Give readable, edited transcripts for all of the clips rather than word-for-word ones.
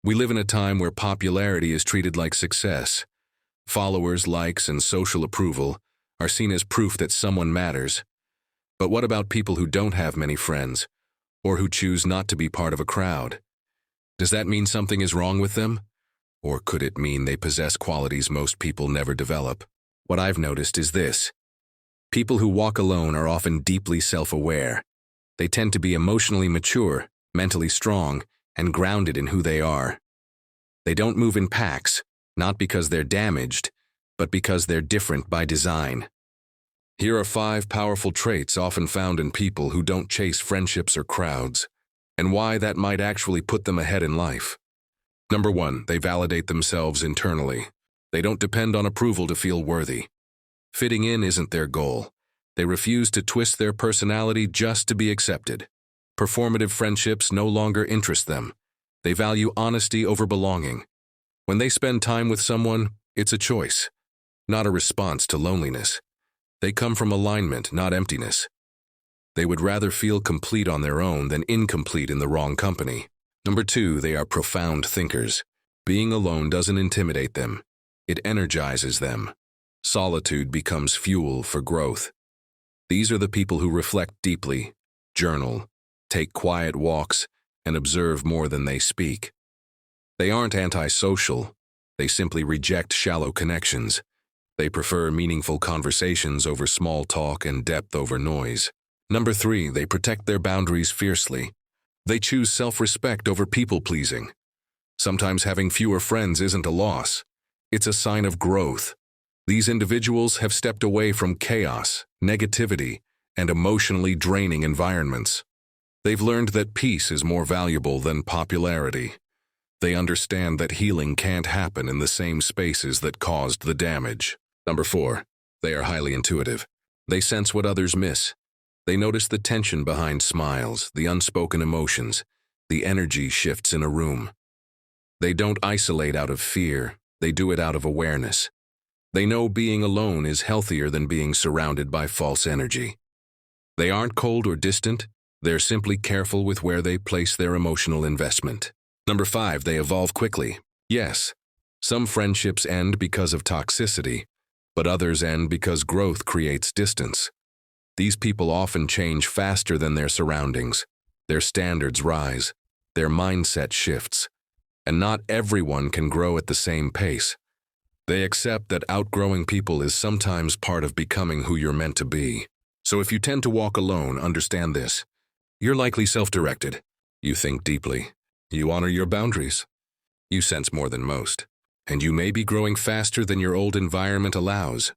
We live in a time where popularity is treated like success. Followers, likes, and social approval are seen as proof that someone matters. But what about people who don't have many friends, or who choose not to be part of a crowd? Does that mean something is wrong with them? Or could it mean they possess qualities most people never develop? What I've noticed is this. People who walk alone are often deeply self-aware. They tend to be emotionally mature, mentally strong, and grounded in who they are. They don't move in packs, not because they're damaged, but because they're different by design. Here are 5 powerful traits often found in people who don't chase friendships or crowds, and why that might actually put them ahead in life. Number 1, they validate themselves internally. They don't depend on approval to feel worthy. Fitting in isn't their goal. They refuse to twist their personality just to be accepted. Performative friendships no longer interest them. They value honesty over belonging. When they spend time with someone, it's a choice, not a response to loneliness. They come from alignment, not emptiness. They would rather feel complete on their own than incomplete in the wrong company. Number 2, they are profound thinkers. Being alone doesn't intimidate them. It energizes them. Solitude becomes fuel for growth. These are the people who reflect deeply, journal, take quiet walks, and observe more than they speak. They aren't antisocial. They simply reject shallow connections. They prefer meaningful conversations over small talk and depth over noise. Number 3, they protect their boundaries fiercely. They choose self-respect over people-pleasing. Sometimes having fewer friends isn't a loss. It's a sign of growth. These individuals have stepped away from chaos, negativity, and emotionally draining environments. They've learned that peace is more valuable than popularity. They understand that healing can't happen in the same spaces that caused the damage. Number 4, they are highly intuitive. They sense what others miss. They notice the tension behind smiles, the unspoken emotions, the energy shifts in a room. They don't isolate out of fear. They do it out of awareness. They know being alone is healthier than being surrounded by false energy. They aren't cold or distant. They're simply careful with where they place their emotional investment. Number 5, they evolve quickly. Yes, some friendships end because of toxicity, but others end because growth creates distance. These people often change faster than their surroundings. Their standards rise. Their mindset shifts. And not everyone can grow at the same pace. They accept that outgrowing people is sometimes part of becoming who you're meant to be. So if you tend to walk alone, understand this. You're likely self-directed. You think deeply. You honor your boundaries. You sense more than most. And you may be growing faster than your old environment allows.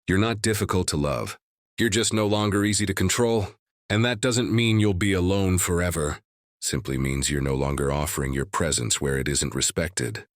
You're not difficult to love. You're just no longer easy to control. And that doesn't mean you'll be alone forever. Simply means you're no longer offering your presence where it isn't respected.